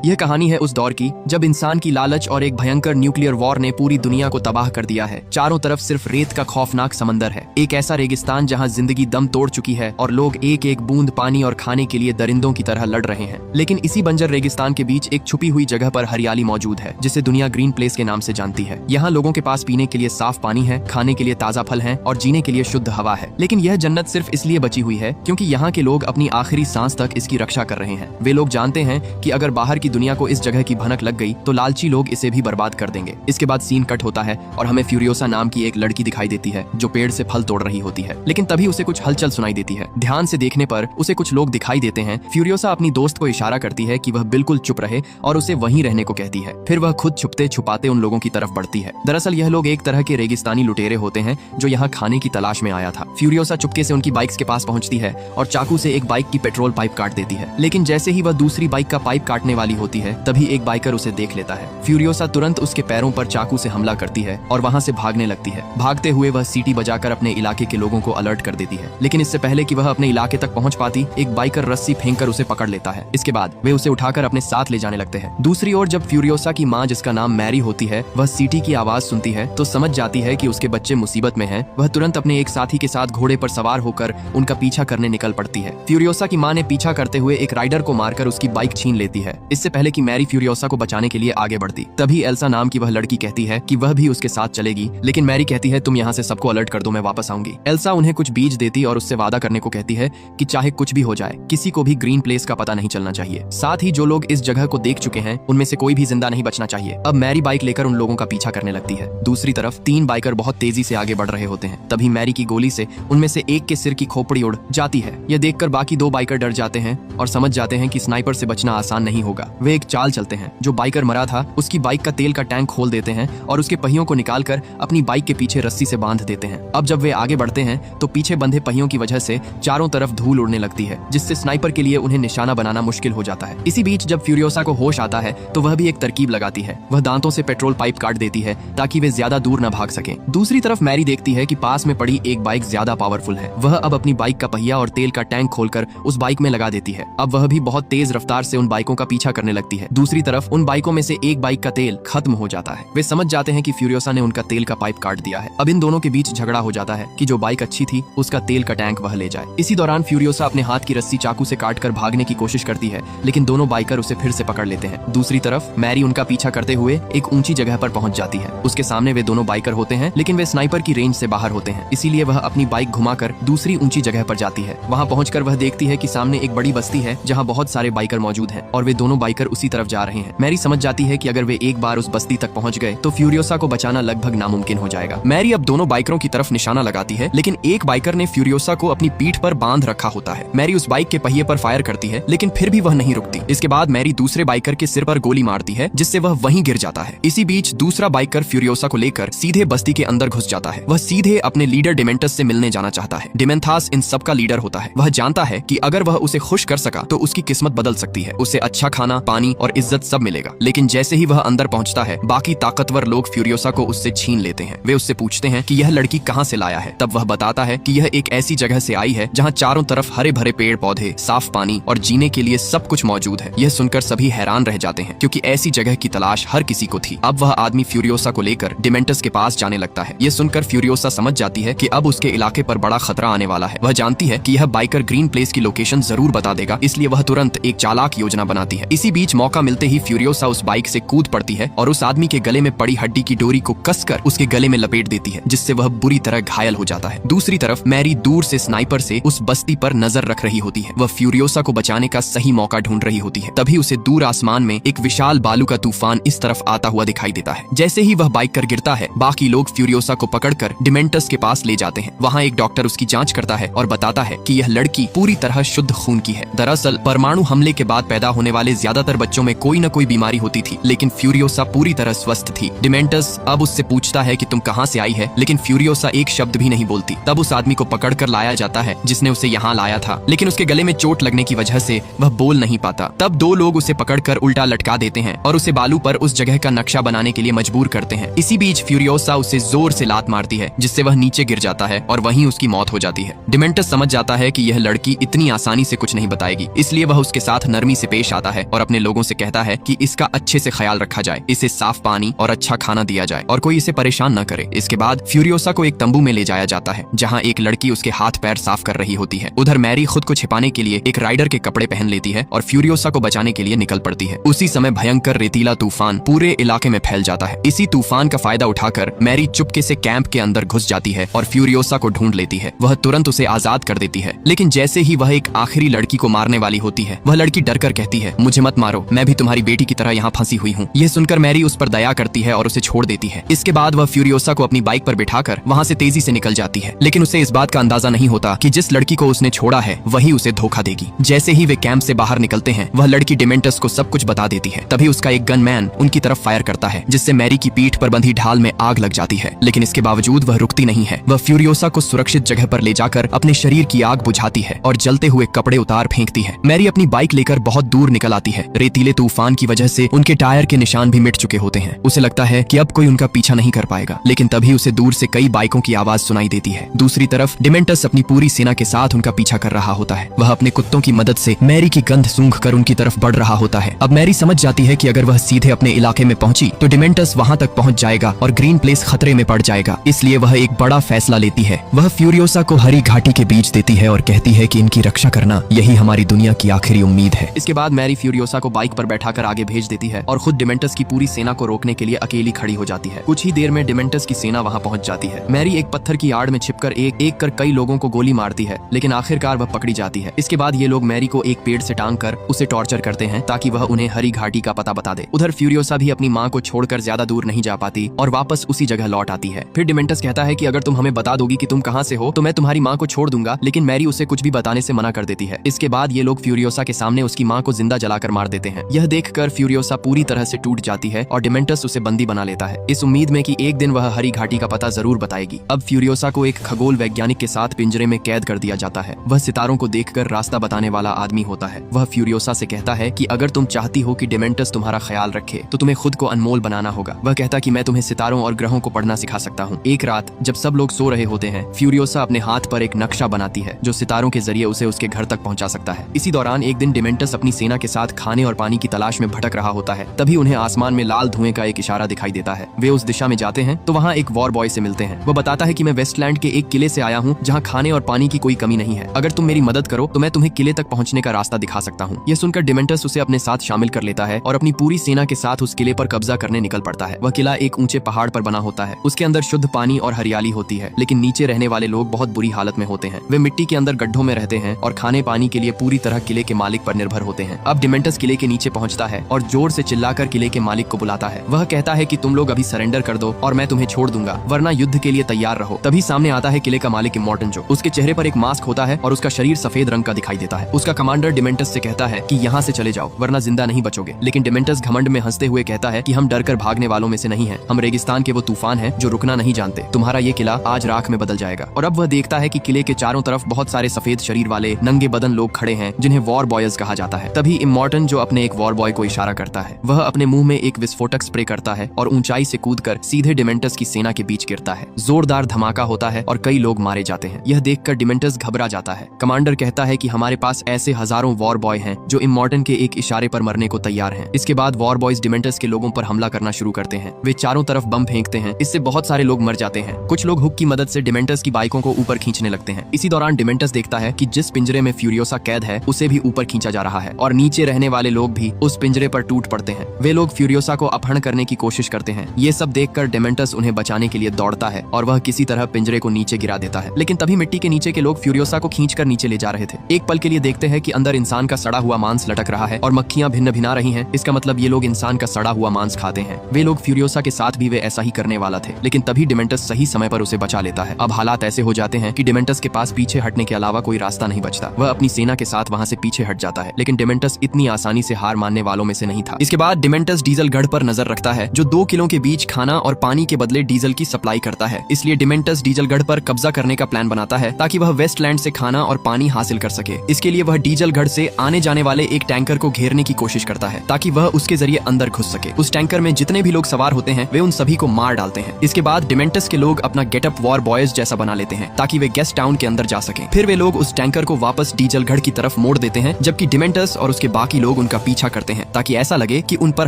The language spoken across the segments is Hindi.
यह कहानी है उस दौर की जब इंसान की लालच और एक भयंकर न्यूक्लियर वॉर ने पूरी दुनिया को तबाह कर दिया है। चारों तरफ सिर्फ रेत का खौफनाक समंदर है, एक ऐसा रेगिस्तान जहां जिंदगी दम तोड़ चुकी है और लोग एक एक बूंद पानी और खाने के लिए दरिंदों की तरह लड़ रहे हैं। लेकिन इसी बंजर रेगिस्तान के बीच एक छुपी हुई जगह पर हरियाली मौजूद है जिसे दुनिया ग्रीन प्लेस के नाम से जानती है। यहाँ लोगों के पास पीने के लिए साफ पानी है, खाने के लिए ताजा फल है और जीने के लिए शुद्ध हवा है। लेकिन यह जन्नत सिर्फ इसलिए बची हुई है क्योंकि यहाँ के लोग अपनी आखिरी सांस तक इसकी रक्षा कर रहे हैं। वे लोग जानते हैं कि अगर बाहर की दुनिया को इस जगह की भनक लग गई तो लालची लोग इसे भी बर्बाद कर देंगे। इसके बाद सीन कट होता है और हमें फ्यूरियोसा नाम की एक लड़की दिखाई देती है जो पेड़ से फल तोड़ रही होती है। लेकिन तभी उसे कुछ हलचल सुनाई देती है। ध्यान से देखने पर उसे कुछ लोग दिखाई देते हैं। फ्यूरियोसा अपनी दोस्त को इशारा करती है कि वह बिल्कुल चुप रहे और उसे वहीं रहने को कहती है। फिर वह खुद छुपते छुपाते उन लोगों की तरफ बढ़ती है। दरअसल यह लोग एक तरह के रेगिस्तानी लुटेरे होते हैं जो यहाँ खाने की तलाश में आया था। फ्यूरियोसा चुपके से उनकी बाइक्स के पास पहुंचती है और चाकू से एक बाइक की पेट्रोल पाइप काट देती है। लेकिन जैसे ही वह दूसरी बाइक का पाइप काटने वाली होती है तभी एक बाइकर उसे देख लेता है। फ्यूरियोसा तुरंत उसके पैरों पर चाकू से हमला करती है और वहां से भागने लगती है। भागते हुए वह सीटी बजाकर अपने इलाके के लोगों को अलर्ट कर देती है। लेकिन इससे पहले कि वह अपने इलाके तक पहुंच पाती, एक बाइकर रस्सी फेंककर उसे पकड़ लेता है। इसके बाद वे उसे उठाकर अपने साथ ले जाने लगते हैं। दूसरी ओर जब फ्यूरियोसा की माँ, जिसका नाम मैरी होती है, वह सीटी की आवाज सुनती है तो समझ जाती है कि उसके बच्चे मुसीबत में हैं। वह तुरंत अपने एक साथी के साथ घोड़े पर सवार होकर उनका पीछा करने निकल पड़ती है। फ्यूरियोसा की माँ ने पीछा करते हुए एक राइडर को मारकर उसकी बाइक छीन लेती है, इससे पहले कि मैरी फ्यूरियोसा को बचाने के लिए आगे बढ़ती। तभी एल्सा नाम की वह लड़की कहती है कि वह भी उसके साथ चलेगी। लेकिन मैरी कहती है तुम यहाँ से सबको अलर्ट कर दो, मैं वापस आऊंगी। एल्सा उन्हें कुछ बीज देती और उससे वादा करने को कहती है कि चाहे कुछ भी हो जाए किसी को भी ग्रीन प्लेस का पता नहीं चलना चाहिए। साथ ही जो लोग इस जगह को देख चुके हैं उनमें से कोई भी जिंदा नहीं बचना चाहिए। अब मैरी बाइक लेकर उन लोगों का पीछा करने लगती है। दूसरी तरफ 3 बाइकर बहुत तेजी से आगे बढ़ रहे होते हैं। तभी मैरी की गोली से उनमें से एक के सिर की खोपड़ी उड़ जाती है। यह देखकर बाकी 2 बाइकर डर जाते हैं और समझ जाते हैं कि स्नाइपर से बचना आसान नहीं होगा। वे एक चाल चलते हैं। जो बाइकर मरा था उसकी बाइक का तेल का टैंक खोल देते हैं और उसके पहियों को निकालकर अपनी बाइक के पीछे रस्सी से बांध देते हैं। अब जब वे आगे बढ़ते हैं तो पीछे बंधे पहियों की वजह से चारों तरफ धूल उड़ने लगती है, जिससे स्नाइपर के लिए उन्हें निशाना बनाना मुश्किल हो जाता है। इसी बीच जब फ्यूरियोसा को होश आता है तो वह भी एक तरकीब लगाती है। वह दांतों से पेट्रोल पाइप काट देती है ताकि वे ज्यादा दूर न भाग सकें। दूसरी तरफ मैरी देखती है कि पास में पड़ी एक बाइक ज्यादा पावरफुल है। वह अब अपनी बाइक का पहिया और तेल का टैंक खोलकर उस बाइक में लगा देती है। अब वह भी बहुत तेज रफ्तार से उन बाइकों का पीछा करने लगती है। दूसरी तरफ उन बाइकों में से एक बाइक का तेल खत्म हो जाता है। वे समझ जाते हैं कि फ्यूरियोसा ने उनका तेल का पाइप काट दिया है। अब इन दोनों के बीच झगड़ा हो जाता है कि जो बाइक अच्छी थी उसका तेल का टैंक वह ले जाए। इसी दौरान फ्यूरियोसा अपने हाथ की रस्सी चाकू से काटकर भागने की कोशिश करती है, लेकिन दोनों बाइकर उसे फिर से पकड़ लेते हैं। दूसरी तरफ मैरी उनका पीछा करते हुए एक ऊंची जगह पर पहुंच जाती है। उसके सामने वे दोनों बाइकर होते हैं, लेकिन वे स्नाइपर की रेंज से बाहर होते हैं, इसीलिए वह अपनी बाइक घुमाकर दूसरी ऊंची जगह पर जाती है। वहां पहुंचकर वह देखती है कि सामने एक बड़ी बस्ती है जहां बहुत सारे बाइकर मौजूद हैं और वे दोनों बाइकर उसी तरफ जा रहे हैं। मैरी समझ जाती है कि अगर वे एक बार उस बस्ती तक पहुंच गए तो फ्यूरियोसा को बचाना लगभग नामुमकिन हो जाएगा। मैरी अब दोनों बाइकरों की तरफ निशाना लगाती है, लेकिन एक बाइकर ने फ्यूरियोसा को अपनी पीठ पर बांध रखा होता है। मैरी उस बाइक के पहिए पर फायर करती है, लेकिन फिर भी वह नहीं रुकती। इसके बाद मैरी दूसरे बाइकर के सिर पर गोली मारती है, जिससे वह वहीं गिर जाता है। इसी बीच दूसरा बाइकर फ्यूरियोसा को लेकर सीधे बस्ती के अंदर घुस जाता है। वह सीधे अपने लीडर डिमेंटस से मिलने जाना चाहता है। डिमेंथास इन सब का लीडर होता है। वह जानता है कि अगर वह उसे खुश कर सका तो उसकी किस्मत बदल सकती है। उसे अच्छा खाना, पानी और इज्जत सब मिलेगा। लेकिन जैसे ही वह अंदर पहुंचता है बाकी ताकतवर लोग फ्यूरियोसा को उससे छीन लेते हैं। वे उससे पूछते हैं कि यह लड़की कहां से लाया है। तब वह बताता है कि यह एक ऐसी जगह से आई है जहां चारों तरफ हरे भरे पेड़ पौधे, साफ पानी और जीने के लिए सब कुछ मौजूद है। यह सुनकर सभी हैरान रह जाते हैं क्योंकि ऐसी जगह की तलाश हर किसी को थी। अब वह आदमी फ्यूरियोसा को लेकर डिमेंटस के पास जाने लगता है। यह सुनकर फ्यूरियोसा समझ जाती है कि अब उसके इलाके पर बड़ा खतरा आने वाला है। वह जानती है कि यह बाइकर ग्रीन प्लेस की लोकेशन जरूर बता देगा, इसलिए वह तुरंत एक चालाक योजना बनाती है। इसी बीच मौका मिलते ही फ्यूरियोसा उस बाइक से कूद पड़ती है और उस आदमी के गले में पड़ी हड्डी की डोरी को कसकर उसके गले में लपेट देती है, जिससे वह बुरी तरह घायल हो जाता है। दूसरी तरफ मैरी दूर से स्नाइपर से उस बस्ती पर नजर रख रही होती है। वह फ्यूरियोसा को बचाने का सही मौका ढूंढ रही होती है। तभी उसे दूर आसमान में एक विशाल बालू का तूफान इस तरफ आता हुआ दिखाई देता है। जैसे ही वह बाइक कर गिरता है बाकी लोग फ्यूरियोसा को पकड़कर डिमेंटस के पास ले जाते हैं। वहाँ एक डॉक्टर उसकी जांच करता है और बताता है कि यह लड़की पूरी तरह शुद्ध खून की है। दरअसल परमाणु हमले के बाद पैदा होने वाले ज्यादातर बच्चों में कोई न कोई बीमारी होती थी, लेकिन फ्यूरियोसा पूरी तरह स्वस्थ थी। डिमेंटस अब उससे पूछता है कि तुम कहाँ से आई है, लेकिन फ्यूरियोसा एक शब्द भी नहीं बोलती। तब उस आदमी को पकड़कर लाया जाता है जिसने उसे यहाँ लाया था, लेकिन उसके गले में चोट लगने की वजह से वह बोल नहीं पाता। तब 2 लोग उसे पकड़कर उल्टा लटका देते हैं और उसे बालू पर उस जगह का नक्शा बनाने के लिए मजबूर करते हैं। इसी बीच फ्यूरियोसा उसे जोर से लात मारती है, जिससे वह नीचे गिर जाता है और वहीं उसकी मौत हो जाती है। डिमेंटस समझ जाता है कि यह लड़की इतनी आसानी से कुछ नहीं बताएगी, इसलिए वह उसके साथ नरमी से पेश आता है और अपने अपने लोगों से कहता है कि इसका अच्छे से ख्याल रखा जाए, इसे साफ पानी और अच्छा खाना दिया जाए और कोई इसे परेशान न करे। इसके बाद फ्यूरियोसा को एक तंबू में ले जाया जाता है जहाँ एक लड़की उसके हाथ पैर साफ कर रही होती है। उधर मैरी खुद को छिपाने के लिए एक राइडर के कपड़े पहन लेती है और फ्यूरियोसा को बचाने के लिए निकल पड़ती है। उसी समय भयंकर रेतीला तूफान पूरे इलाके में फैल जाता है। इसी तूफान का फायदा उठाकर मैरी चुपके से कैंप के अंदर घुस जाती है और फ्यूरियोसा को ढूंढ लेती है। वह तुरंत उसे आजाद कर देती है, लेकिन जैसे ही वह एक आखिरी लड़की को मारने वाली होती है, वह लड़की डरकर कहती है, मुझे मत मारो, मैं भी तुम्हारी बेटी की तरह यहाँ फंसी हुई हूँ। यह सुनकर मैरी उस पर दया करती है और उसे छोड़ देती है। इसके बाद वह फ्यूरियोसा को अपनी बाइक पर बिठाकर वहाँ से तेजी से निकल जाती है, लेकिन उसे इस बात का अंदाजा नहीं होता कि जिस लड़की को उसने छोड़ा है वही उसे धोखा देगी। जैसे ही वे कैंप से बाहर निकलते हैं, वह लड़की डिमेंटस को सब कुछ बता देती है। तभी उसका एक गनमैन उनकी तरफ फायर करता है, जिससे मैरी की पीठ पर बंधी ढाल में आग लग जाती है, लेकिन इसके बावजूद वह रुकती नहीं है। वह फ्यूरियोसा को सुरक्षित जगह पर ले जाकर अपने शरीर की आग बुझाती है और जलते हुए कपड़े उतार फेंकती है। मैरी अपनी बाइक लेकर बहुत दूर निकल आती है। रेतीले तूफान की वजह से उनके टायर के निशान भी मिट चुके होते हैं। उसे लगता है कि अब कोई उनका पीछा नहीं कर पाएगा, लेकिन तभी उसे दूर से कई बाइकों की आवाज सुनाई देती है। दूसरी तरफ डिमेंटस अपनी पूरी सेना के साथ उनका पीछा कर रहा होता है। वह अपने कुत्तों की मदद से मैरी की गंध सूंघकर उनकी तरफ बढ़ रहा होता है। अब मैरी समझ जाती है कि अगर वह सीधे अपने इलाके में पहुंची तो डिमेंटस वहां तक पहुंच जाएगा और ग्रीन प्लेस खतरे में पड़ जाएगा। इसलिए वह एक बड़ा फैसला लेती है। वह फ्यूरियोसा को हरी घाटी के बीच देती है और कहती है कि इनकी रक्षा करना यही हमारी दुनिया की आखिरी उम्मीद है। इसके बाद मैरी फ्यूरियोसा को बाइक पर बैठाकर आगे भेज देती है और खुद डिमेंटस की पूरी सेना को रोकने के लिए अकेली खड़ी हो जाती है। कुछ ही देर में डिमेंटस की सेना वहां पहुंच जाती है। मैरी एक पत्थर की आड़ में छिपकर एक एक कर कई लोगों को गोली मारती है, लेकिन आखिरकार वह पकड़ी जाती है। इसके बाद ये लोग मैरी को एक पेड़ से टांग कर उसे टॉर्चर करते हैं ताकि वह उन्हें हरी घाटी का पता बता दे। उधर फ्यूरियोसा भी अपनी माँ को छोड़कर ज्यादा दूर नहीं जा पाती और वापस उसी जगह लौट आती है। फिर डिमेंटस कहता है कि अगर तुम हमें बता दोगी कि तुम कहाँ से हो तो मैं तुम्हारी माँ को छोड़ दूंगा, लेकिन मैरी उसे कुछ भी बताने से मना कर देती है। इसके बाद ये लोग फ्यूरियोसा के सामने उसकी माँ को जिंदा जलाकर मार देते हैं। यह देखकर फ्यूरियोसा पूरी तरह से टूट जाती है और डिमेंटस उसे बंदी बना लेता है, इस उम्मीद में कि एक दिन वह हरी घाटी का पता जरूर बताएगी। अब फ्यूरियोसा को एक खगोल वैज्ञानिक के साथ पिंजरे में कैद कर दिया जाता है। वह सितारों को देखकर रास्ता बताने वाला आदमी होता है। वह फ्यूरियोसा से कहता है कि अगर तुम चाहती हो कि डिमेंटस तुम्हारा ख्याल रखे तो तुम्हें खुद को अनमोल बनाना होगा। वह कहता कि मैं तुम्हें सितारों और ग्रहों को पढ़ना सिखा सकता हूँ। एक रात जब सब लोग सो रहे होते हैं, फ्यूरियोसा अपने हाथ पर एक नक्शा बनाती है जो सितारों के जरिए उसे उसके घर तक पहुंचा सकता है। इसी दौरान एक दिन डिमेंटस अपनी सेना के साथ खाने और पानी की तलाश में भटक रहा होता है। तभी उन्हें आसमान में लाल धुएं का एक इशारा दिखाई देता है। वे उस दिशा में जाते हैं तो वहाँ एक वॉर बॉय से मिलते हैं। वह बताता है कि मैं वेस्टलैंड के एक किले से आया हूँ जहाँ खाने और पानी की कोई कमी नहीं है। अगर तुम मेरी मदद करो तो मैं तुम्हें किले तक पहुँचने का रास्ता दिखा सकता हूँ। यह सुनकर डिमेंटस उसे अपने साथ शामिल कर लेता है और अपनी पूरी सेना के साथ उस किले पर कब्जा करने निकल पड़ता है। वह किला एक ऊंचे पहाड़ पर बना होता है। उसके अंदर शुद्ध पानी और हरियाली होती है, लेकिन नीचे रहने वाले लोग बहुत बुरी हालत में होते हैं। वे मिट्टी के अंदर गड्ढों में रहते हैं और खाने पानी के लिए पूरी तरह किले के मालिक पर निर्भर होते हैं। अब डिमेंटस किले के नीचे पहुंचता है और जोर से चिल्लाकर किले के मालिक को बुलाता है। वह कहता है कि तुम लोग अभी सरेंडर कर दो और मैं तुम्हें छोड़ दूंगा, वरना युद्ध के लिए तैयार रहो। तभी सामने आता है किले का मालिक इमॉर्टन जो। उसके चेहरे पर एक मास्क होता है और उसका शरीर सफेद रंग का दिखाई देता है। उसका कमांडर डिमेंटस से कहता है कि यहाँ से चले जाओ वरना जिंदा नहीं बचोगे, लेकिन डिमेंटस घमंड में हंसते हुए कहता है कि हम डरकर भागने वालों में से नहीं हैं। हम रेगिस्तान के वो तूफान हैं जो रुकना नहीं जानते। तुम्हारा ये किला आज राख में बदल जाएगा। और अब वह देखता है कि किले के चारों तरफ बहुत सारे सफेद शरीर वाले नंगे बदन लोग खड़े हैं जिन्हें वॉर बॉयज कहा जाता है। तभी इमॉर्टन जो अपने एक वॉर बॉय को इशारा करता है। वह अपने मुंह में एक विस्फोटक स्प्रे करता है और ऊंचाई से कूदकर सीधे डिमेंटस की सेना के बीच गिरता है। जोरदार धमाका होता है और कई लोग मारे जाते हैं। यह देखकर डिमेंटस घबरा जाता है। कमांडर कहता है कि हमारे पास ऐसे हजारों वॉर बॉय हैं जो इमॉर्टन के एक इशारे पर मरने को तैयार हैं। इसके बाद वॉर बॉयज डिमेंटस के लोगों पर हमला करना शुरू करते हैं। वे चारों तरफ बम फेंकते हैं। इससे बहुत सारे लोग मर जाते हैं। कुछ लोग हुक की मदद से डिमेंटस की बाइकों को ऊपर खींचने लगते हैं। इसी दौरान डिमेंटस देखता है कि जिस पिंजरे में फ्यूरियोसा कैद है उसे भी ऊपर खींचा जा रहा है और नीचे रहने वाले लोग भी उस पिंजरे पर टूट पड़ते हैं। वे लोग फ्यूरियोसा को अपहरण करने की कोशिश करते हैं। ये सब देखकर डिमेंटस उन्हें बचाने के लिए दौड़ता है और वह किसी तरह पिंजरे को नीचे गिरा देता है। लेकिन तभी मिट्टी के नीचे के लोग फ्यूरियोसा को खींचकर नीचे ले जा रहे थे। एक पल के लिए देखते हैं कि अंदर इंसान का सड़ा हुआ मांस लटक रहा है और मक्खियां भिन्न भिना रही हैं। इसका मतलब ये लोग इंसान का सड़ा हुआ मांस खाते हैं। वे लोग फ्यूरियोसा के साथ भी वे ऐसा ही करने वाला थे, लेकिन तभी डिमेंटस सही समय पर उसे बचा लेता है। अब हालात ऐसे हो जाते हैं कि डिमेंटस के पास पीछे हटने के अलावा कोई रास्ता नहीं बचता। वह अपनी सेना के साथ वहां से पीछे हट जाता है, लेकिन डिमेंटस इतनी आसानी से हार मानने वालों में से नहीं था। इसके बाद डिमेंटस डीजल गढ़ पर नजर रखता है जो 2 किलों के बीच खाना और पानी के बदले डीजल की सप्लाई करता है। इसलिए डिमेंटस डीजल गढ़ पर कब्जा करने का प्लान बनाता है ताकि वह वेस्टलैंड से खाना और पानी हासिल कर सके। इसके लिए वह डीजल गढ़ से आने जाने वाले एक टैंकर को घेरने की कोशिश करता है ताकि वह उसके जरिए अंदर घुस सके। उस टैंकर में जितने भी लोग सवार होते हैं वे उन सभी को मार डालते हैं। इसके बाद डिमेंटस के लोग अपना गेटअप वॉर बॉयज जैसा बना लेते हैं ताकि वे गेस्ट टाउन के अंदर जा सकें। फिर वे लोग उस टैंकर को वापस डीजल गढ़ की तरफ मोड़ देते हैं, जबकि डिमेंटस और उसके बाकी लोग लोग उनका पीछा करते हैं ताकि ऐसा लगे कि उन पर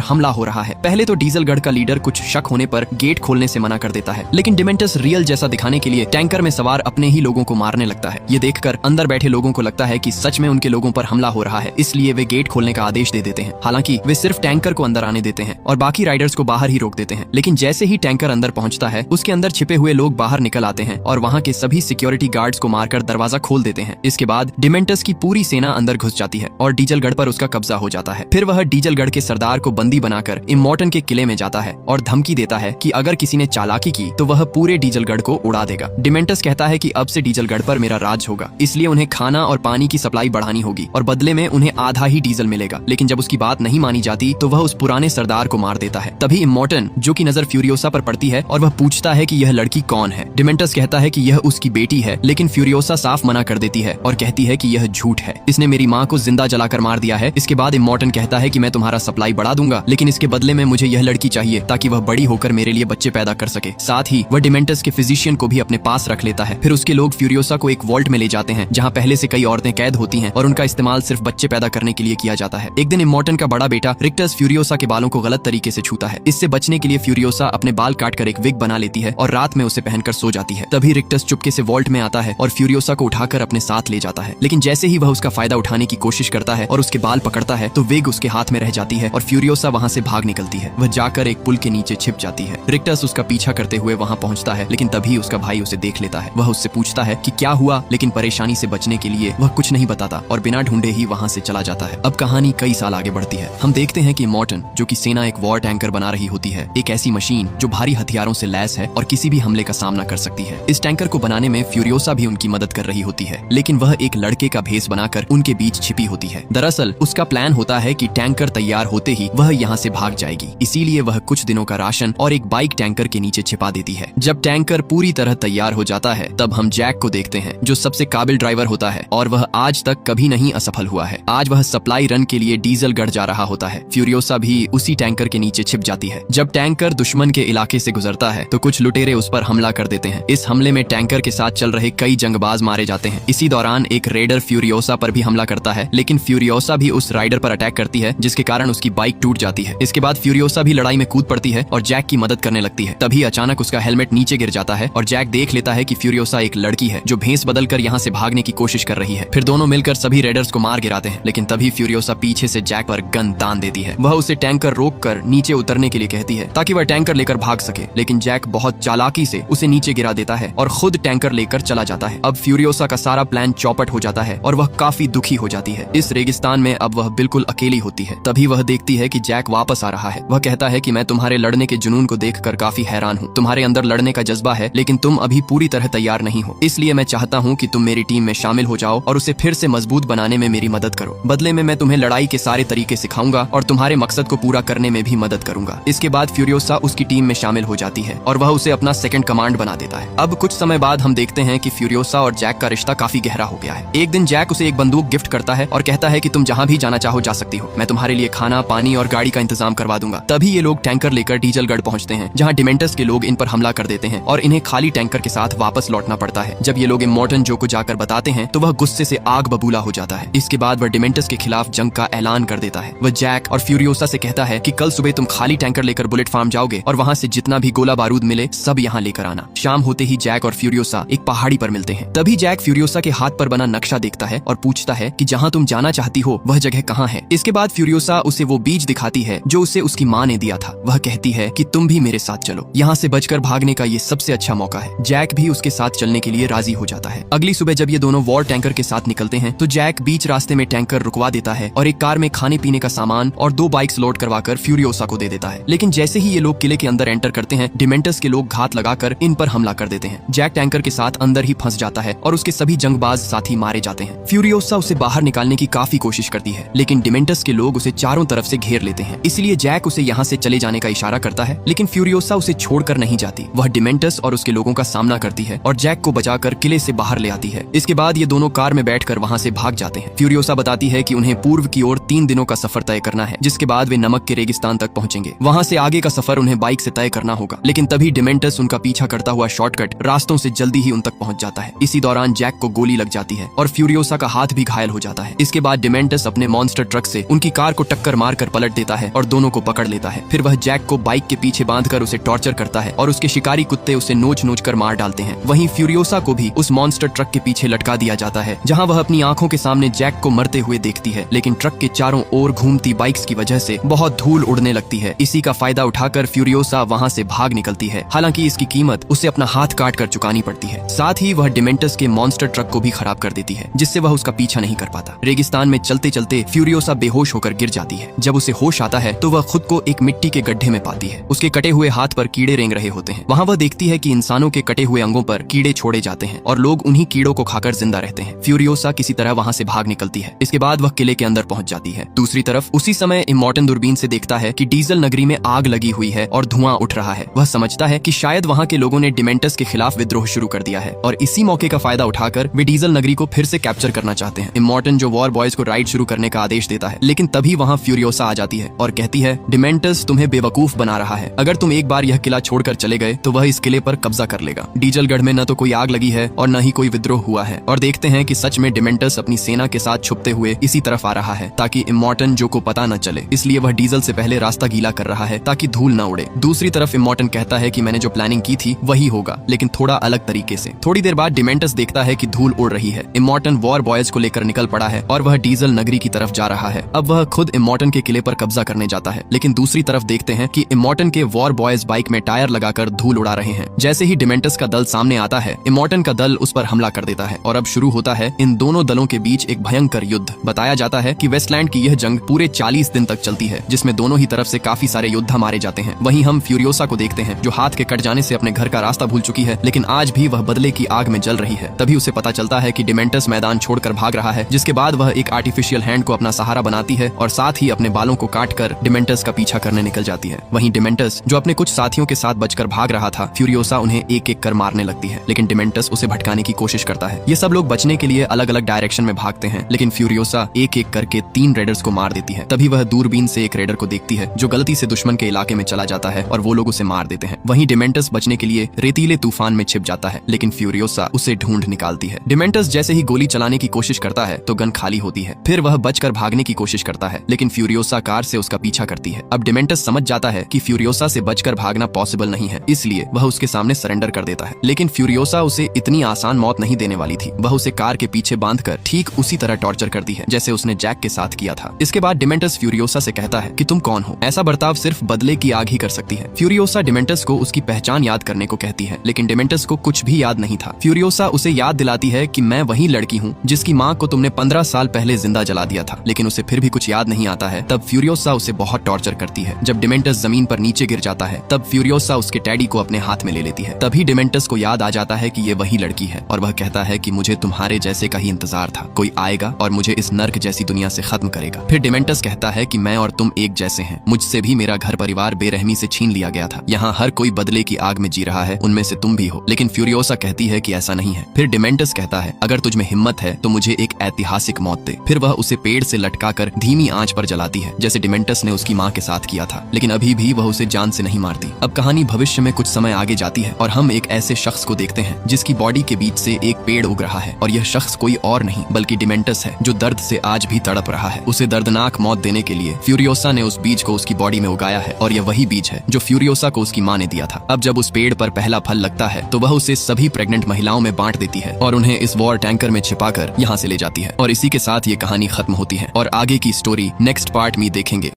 हमला हो रहा है। पहले तो डीजल गढ़ का लीडर कुछ शक होने पर गेट खोलने से मना कर देता है, लेकिन डिमेंटस रियल जैसा दिखाने के लिए टैंकर में सवार अपने ही लोगों को मारने लगता है। ये देखकर अंदर बैठे लोगों को लगता है कि सच में उनके लोगों पर हमला हो रहा है, इसलिए वे गेट खोलने का आदेश दे देते हैं। हालांकि वे सिर्फ टैंकर को अंदर आने देते हैं और बाकी राइडर्स को बाहर ही रोक देते हैं। लेकिन जैसे ही टैंकर अंदर पहुंचता है, उसके अंदर छिपे हुए लोग बाहर निकल आते हैं और वहां के सभी सिक्योरिटी गार्ड्स को मारकर दरवाजा खोल देते हैं। इसके बाद डिमेंटस की पूरी सेना अंदर घुस जाती है और डीजलगढ़ पर उसका कब्जा हो जाता है। फिर वह डीजलगढ़ के सरदार को बंदी बनाकर इमोर्टन के किले में जाता है और धमकी देता है कि अगर किसी ने चालाकी की तो वह पूरे डीजलगढ़ को उड़ा देगा। डिमेंटस कहता है कि अब से डीजलगढ़ पर मेरा राज होगा, इसलिए उन्हें खाना और पानी की सप्लाई बढ़ानी होगी और बदले में उन्हें आधा ही डीजल मिलेगा। लेकिन जब उसकी बात नहीं मानी जाती तो वह उस पुराने सरदार को मार देता है। तभी इमोर्टन जो की नजर फ्यूरियोसा पर पड़ती है और वह पूछता है कि यह लड़की कौन है। डिमेंटस कहता है कि यह उसकी बेटी है, लेकिन फ्यूरियोसा साफ मना कर देती है और कहती है कि यह झूठ है, इसने मेरी माँ को जिंदा जलाकर मार दिया है। इसके बाद इमोर्टन कहता है कि मैं तुम्हारा सप्लाई बढ़ा दूंगा, लेकिन इसके बदले में मुझे यह लड़की चाहिए ताकि वह बड़ी होकर मेरे लिए बच्चे पैदा कर सके। साथ ही वह डिमेंटस के फिजिशियन को भी अपने पास रख लेता है। फिर उसके लोग फ्यूरियोसा को एक वॉल्ट में ले जाते हैं जहाँ पहले से कई औरतें कैद होती हैं और उनका इस्तेमाल सिर्फ बच्चे पैदा करने के लिए किया जाता है। एक दिन इमोर्टन का बड़ा बेटा रिक्टस फ्यूरियोसा के बालों को गलत तरीके से छूता है। इससे बचने के लिए फ्यूरियोसा अपने बाल काटकर एक विग बना लेती है और रात में उसे पहनकर सो जाती है। तभी रिक्टस चुपके से वॉल्ट में आता है और फ्यूरियोसा को उठाकर अपने साथ ले जाता है। लेकिन जैसे ही वह उसका फायदा उठाने की कोशिश करता है और उसके बाल पकड़ता है तो विग उसके हाथ में रह जाती है और फ्यूरियोसा वहां से भाग निकलती है। वह जाकर एक पुल के नीचे छिप जाती है। रिक्टस उसका पीछा करते हुए वहां पहुंचता है, लेकिन तभी उसका भाई उसे देख लेता है। वह उससे पूछता है कि क्या हुआ, लेकिन परेशानी से बचने के लिए वह कुछ नहीं बताता और बिना ढूंढे ही वहां से चला जाता है। अब कहानी कई साल आगे बढ़ती है। हम देखते हैं कि इमोर्टन जो कि सेना एक वॉर टैंकर बना रही होती है, एक ऐसी मशीन जो भारी हथियारों से लैस है और किसी भी हमले का सामना कर सकती है। इस टैंकर को बनाने में फ्यूरियोसा भी उनकी मदद कर रही होती है, लेकिन वह एक लड़के का भेष बनाकर उनके बीच छिपी होती है। दरअसल उसका प्लान होता है कि टैंकर तैयार होते ही वह यहाँ से भाग जाएगी, इसीलिए वह कुछ दिनों का राशन और एक बाइक टैंकर के नीचे छिपा देती है। जब टैंकर पूरी तरह तैयार हो जाता है तब हम जैक को देखते हैं जो सबसे काबिल ड्राइवर होता है और वह आज तक कभी नहीं असफल हुआ है। आज वह सप्लाई रन के लिए डीजल गढ़ जा रहा होता है। फ्यूरियोसा भी उसी टैंकर के नीचे छिप जाती है। जब टैंकर दुश्मन के इलाके से गुजरता है तो कुछ लुटेरे उस पर हमला कर देते हैं। इस हमले में टैंकर के साथ चल रहे कई जंगबाज मारे जाते हैं। इसी दौरान एक रेडर फ्यूरियोसा पर भी हमला करता है, लेकिन फ्यूरियोसा भी उस राइडर पर अटैक करती है जिसके कारण उसकी बाइक टूट जाती है। इसके बाद फ्यूरियोसा भी लड़ाई में कूद पड़ती है और जैक की मदद करने लगती है। तभी अचानक उसका हेलमेट नीचे गिर जाता है और जैक देख लेता है कि फ्यूरियोसा एक लड़की है जो भेष बदलकर यहाँ से भागने की कोशिश कर रही है। फिर दोनों मिलकर सभी रेडर्स को मार गिराते हैं, लेकिन तभी फ्यूरियोसा पीछे से जैक पर गन तान देती है। वह उसे टैंकर रोककर नीचे उतरने के लिए कहती है ताकि वह टैंकर लेकर भाग सके, लेकिन जैक बहुत चालाकी से उसे नीचे गिरा देता है और खुद टैंकर लेकर चला जाता है। अब फ्यूरियोसा का सारा प्लान चौपट हो जाता है और वह काफी दुखी हो जाती है। इस रेगिस्तान में अब वह बिल्कुल अकेली होती है। तभी वह देखती है कि जैक वापस आ रहा है। वह कहता है कि मैं तुम्हारे लड़ने के जुनून को देखकर काफी हैरान हूँ। तुम्हारे अंदर लड़ने का जज्बा है, लेकिन तुम अभी पूरी तरह तैयार नहीं हो। इसलिए मैं चाहता हूँ कि तुम मेरी टीम में शामिल हो जाओ और उसे फिर से मजबूत बनाने में मेरी मदद करो। बदले में मैं तुम्हें लड़ाई के सारे तरीके सिखाऊंगा और तुम्हारे मकसद को पूरा करने में भी मदद करूंगा। इसके बाद फ्यूरियोसा उसकी टीम में शामिल हो जाती है और वह उसे अपना सेकंड कमांड बना देता है। अब कुछ समय बाद हम देखते हैं कि फ्यूरियोसा और जैक का रिश्ता काफी गहरा हो गया है। एक दिन जैक उसे एक बंदूक गिफ्ट करता है और कहता है कि तुम जहाँ भी जाना चाहो जा सकती हो, मैं तुम्हारे लिए खाना, पानी और गाड़ी का इंतजाम करवा दूंगा। तभी ये लोग टैंकर लेकर डीजलगढ़ पहुंचते हैं, जहाँ डिमेंटस के लोग इन पर हमला कर देते हैं और इन्हें खाली टैंकर के साथ वापस लौटना पड़ता है। जब ये लोग इमोर्टन जो को जाकर बताते हैं तो वह गुस्से से आग बबूला हो जाता है। इसके बाद वह डिमेंटस के खिलाफ जंग का ऐलान कर देता है। वह जैक और फ्यूरियोसा से कहता है कि कल सुबह तुम खाली टैंकर लेकर बुलेट फार्म जाओगे और वहाँ से जितना भी गोला बारूद मिले सब यहाँ लेकर आना। शाम होते ही जैक और फ्यूरियोसा एक पहाड़ी पर मिलते हैं। तभी जैक फ्यूरियोसा के हाथ पर बना नक्शा देखता है और पूछता है कि जहाँ तुम जाना चाहती हो वह जगह कहाँ है। इसके बाद फ्यूरियोसा उसे वो बीज दिखाती है जो उसे उसकी माँ ने दिया था। वह कहती है कि तुम भी मेरे साथ चलो, यहाँ से बचकर भागने का ये सबसे अच्छा मौका है। जैक भी उसके साथ चलने के लिए राजी हो जाता है। अगली सुबह जब ये दोनों वॉर टैंकर के साथ निकलते हैं तो जैक बीच रास्ते में टैंकर रुकवा देता है और एक कार में खाने पीने का सामान और 2 बाइक्स लोड करवाकर फ्यूरियोसा को दे देता है। लेकिन जैसे ही ये लोग किले के अंदर एंटर करते हैं, डिमेंटस के लोग घात लगाकर इन पर हमला कर देते हैं। जैक टैंकर के साथ अंदर ही फंस जाता है और उसके सभी जंगबाज साथी मारे जाते हैं। फ्यूरियोसा उसे बाहर निकालने की काफी कोशिश करती है, लेकिन डिमेंटस के लोग उसे चारों तरफ से घेर लेते हैं। इसलिए जैक उसे यहाँ से चले जाने का इशारा करता है, लेकिन फ्यूरियोसा उसे छोड़कर नहीं जाती। वह डिमेंटस और उसके लोगों का सामना करती है और जैक को बचाकर किले से बाहर ले आती है। इसके बाद ये दोनों कार में बैठकर वहाँ से भाग जाते हैं। फ्यूरियोसा बताती है कि उन्हें पूर्व की ओर 3 दिनों का सफर तय करना है, जिसके बाद वे नमक के रेगिस्तान तक पहुंचेंगे। वहाँ से आगे का सफर उन्हें बाइक से तय करना होगा। लेकिन तभी डिमेंटस उनका पीछा करता हुआ शॉर्टकट रास्तों से जल्दी ही उन तक पहुंच जाता है। इसी दौरान जैक को गोली लग जाती है और फ्यूरियोसा का हाथ भी घायल हो जाता है। इसके बाद डिमेंटस अपने मॉन्स्टर मॉन्स्टर ट्रक से उनकी कार को टक्कर मारकर पलट देता है और दोनों को पकड़ लेता है। फिर वह जैक को बाइक के पीछे बांधकर उसे टॉर्चर करता है और उसके शिकारी कुत्ते उसे नोच नोच कर मार डालते हैं। वहीं फ्यूरियोसा को भी उस मॉन्स्टर ट्रक के पीछे लटका दिया जाता है, जहां वह अपनी आंखों के सामने जैक को मरते हुए देखती है। लेकिन ट्रक के चारों ओर घूमती बाइक्स की वजह से बहुत धूल उड़ने लगती है। इसी का फायदा उठाकर फ्यूरियोसा वहां से भाग निकलती है। हालांकि इसकी कीमत उसे अपना हाथ काट कर चुकानी पड़ती है। साथ ही वह डिमेंटस के मॉन्स्टर ट्रक को भी खराब कर देती है, जिससे वह उसका पीछा नहीं कर पाता। रेगिस्तान में चलते चलते फ्यूरियोसा बेहोश होकर गिर जाती है। जब उसे होश आता है तो वह खुद को एक मिट्टी के गड्ढे में पाती है। उसके कटे हुए हाथ पर कीड़े रेंग रहे होते हैं। वहाँ वह देखती है कि इंसानों के कटे हुए अंगों पर कीड़े छोड़े जाते हैं और लोग उन्हीं कीड़ों को खाकर जिंदा रहते हैं। फ्यूरियोसा किसी तरह वहाँ से भाग निकलती है। इसके बाद वह किले के अंदर पहुंच जाती है। दूसरी तरफ उसी समय इमॉर्टन दूरबीन से देखता है कि डीजल नगरी में आग लगी हुई है और धुआं उठ रहा है। वह समझता है कि शायद वहाँ के लोगों ने डिमेंटस के खिलाफ विद्रोह शुरू कर दिया है और इसी मौके का फायदा उठाकर वे डीजल नगरी को फिर से कैप्चर करना चाहते हैं। इमॉर्टन जो वॉर बॉयज को राइड शुरू करने का आदेश देता है, लेकिन तभी वहाँ फ्यूरियोसा आ जाती है और कहती है डिमेंटस तुम्हें बेवकूफ बना रहा है। अगर तुम एक बार यह किला छोड़कर चले गए तो वह इस किले पर कब्जा कर लेगा। डीजलगढ़ में न तो कोई आग लगी है और न ही कोई विद्रोह हुआ है। और देखते हैं कि सच में डिमेंटस अपनी सेना के साथ छुपते हुए इसी तरफ आ रहा है ताकि इमॉर्टन जो को पता न चले। इसलिए वह डीजल से पहले रास्ता गीला कर रहा है ताकि धूल न उड़े। दूसरी तरफ इमॉर्टन कहता है कि मैंने जो प्लानिंग की थी वही होगा, लेकिन थोड़ा अलग तरीके से। थोड़ी देर बाद डिमेंटस देखता है कि धूल उड़ रही है। इमॉर्टन वॉर बॉयज को लेकर निकल पड़ा है और वह डीजल नगरी की तरफ जा रहा है। अब वह खुद इमॉर्टन के किले पर कब्जा करने जाता है, लेकिन दूसरी तरफ देखते हैं कि इमॉर्टन के वॉर बॉयज बाइक में टायर लगाकर धूल उड़ा रहे हैं। जैसे ही डिमेंटस का दल सामने आता है, इमॉर्टन का दल उस पर हमला कर देता है और अब शुरू होता है इन दोनों दलों के बीच एक भयंकर युद्ध। बताया जाता है कि वेस्टलैंड की यह जंग पूरे 40 दिन तक चलती है, जिसमें दोनों ही तरफ से काफी सारे योद्धा मारे जाते हैं। वहीं हम फ्यूरियोसा को देखते हैं जो हाथ के कट जाने से अपने घर का रास्ता भूल चुकी है, लेकिन आज भी वह बदले की आग में जल रही है। तभी उसे पता चलता है कि डिमेंटस मैदान छोड़कर भाग रहा है, जिसके बाद वह एक आर्टिफिशियल हैंड को अपना सहारा बनाती है और साथ ही अपने बालों को काटकर डिमेंटस का पीछा करने निकल जाती है। वहीं डिमेंटस जो अपने कुछ साथियों के साथ बचकर भाग रहा था, फ्यूरियोसा उन्हें एक एक कर मारने लगती है, लेकिन डिमेंटस उसे भटकाने की कोशिश करता है। ये सब लोग बचने के लिए अलग अलग डायरेक्शन में भागते हैं, लेकिन फ्यूरियोसा एक एक करके 3 रेडर्स को मार देती है। तभी वह दूरबीन से एक रेडर को देखती है जो गलती से दुश्मन के इलाके में चला जाता है और वो लोग उसे मार देते हैं। वहीं डिमेंटस बचने के लिए रेतीले तूफान में छिप जाता है, लेकिन फ्यूरियोसा उसे ढूंढ निकालती है। डिमेंटस जैसे ही गोली चलाने की कोशिश करता है तो गन खाली होती है। फिर वह बचकर भागने की कोशिश करता है, लेकिन फ्यूरियोसा कार से उसका पीछा करती है। अब डिमेंटस समझ जाता है कि फ्यूरियोसा से बचकर भागना पॉसिबल नहीं है, इसलिए वह उसके सामने सरेंडर कर देता है। लेकिन फ्यूरियोसा उसे इतनी आसान मौत नहीं देने वाली थी। वह उसे कार के पीछे बांधकर ठीक उसी तरह टॉर्चर करती है जैसे उसने जैक के साथ किया था। इसके बाद डिमेंटस फ्यूरियोसा से कहता है कि तुम कौन हो? ऐसा बर्ताव सिर्फ बदले की आग ही कर सकती है। फ्यूरियोसा डिमेंटस को उसकी पहचान याद करने को कहती है, लेकिन डिमेंटस को कुछ भी याद नहीं था। फ्यूरियोसा उसे याद दिलाती है कि मैं वही लड़की हूँ जिसकी माँ को तुमने 15 साल पहले जिंदा जला दिया था, लेकिन उसे फिर भी कुछ याद नहीं आता है। तब फ्यूरियोसा उसे बहुत टॉर्चर करती है। जब डिमेंटस जमीन पर नीचे गिर जाता है, तब फ्यूरियोसा उसके टैडी को अपने हाथ में ले लेती है। तभी डिमेंटस को याद आ जाता है कि ये वही लड़की है और वह कहता है कि मुझे तुम्हारे जैसे का ही इंतजार था। कोई आएगा और मुझे इस नर्क जैसी दुनिया से खत्म करेगा। फिर डिमेंटस कहता है कि मैं और तुम एक जैसे हैं। मुझसे भी मेरा घर परिवार बेरहमी से छीन लिया गया था। यहाँ हर कोई बदले की आग में जी रहा है, उनमें से तुम भी हो। लेकिन फ्यूरियोसा कहती है कि ऐसा नहीं है। फिर डिमेंटस कहता है अगर तुझ में हिम्मत है तो मुझे एक ऐतिहासिक मौत दे। फिर वह उसे पेड़ से लटकाकर धीमी आंच पर जलाती है, जैसे डिमेंटस ने उसकी माँ के साथ किया था। लेकिन अभी भी वह उसे जान से नहीं मारती। अब कहानी भविष्य में कुछ समय आगे जाती है और हम एक ऐसे शख्स को देखते हैं जिसकी बॉडी के बीच से एक पेड़ उग रहा है और यह शख्स कोई और नहीं बल्कि डिमेंटस है, जो दर्द से आज भी तड़प रहा है। उसे दर्दनाक मौत देने के लिए फ्यूरियोसा ने उस बीज को उसकी बॉडी में उगाया है और यह वही बीज है जो फ्यूरियोसा को उसकी माँ ने दिया था। अब जब उस पेड़ पर पहला फल लगता है तो वह उसे सभी प्रेग्नेंट महिलाओं में बांट देती है और उन्हें इस वॉर टैंकर में छिपाकर यहाँ से ले जाती है। और इसी के साथ ये कहानी खत्म होती है और आगे की स्टोरी नेक्स्ट पार्ट में देखेंगे।